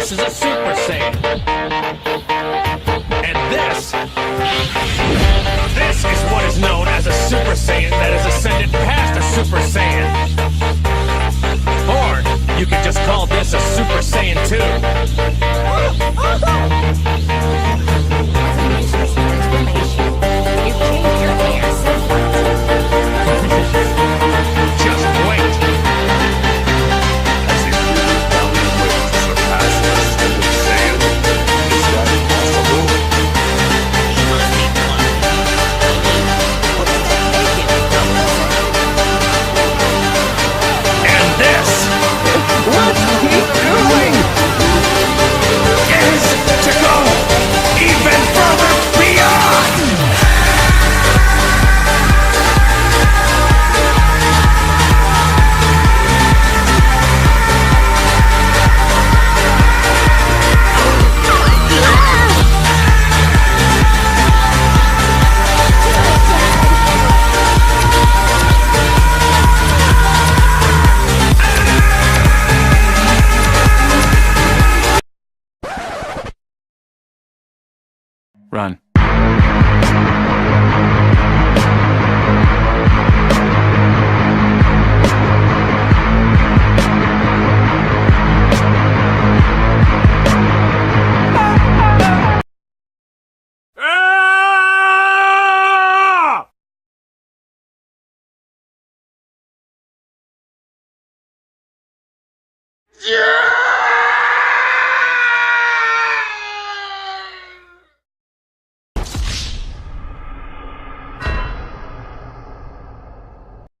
This is a Super Saiyan. And this is what is known as a Super Saiyan that has ascended past a Super Saiyan. Or you could just call this a Super Saiyan 2. Just wait. Has he really found a way to surpass the Super Saiyan? Is that possible? And this, What's he doing? is to go even further beyond! Run. Yeah!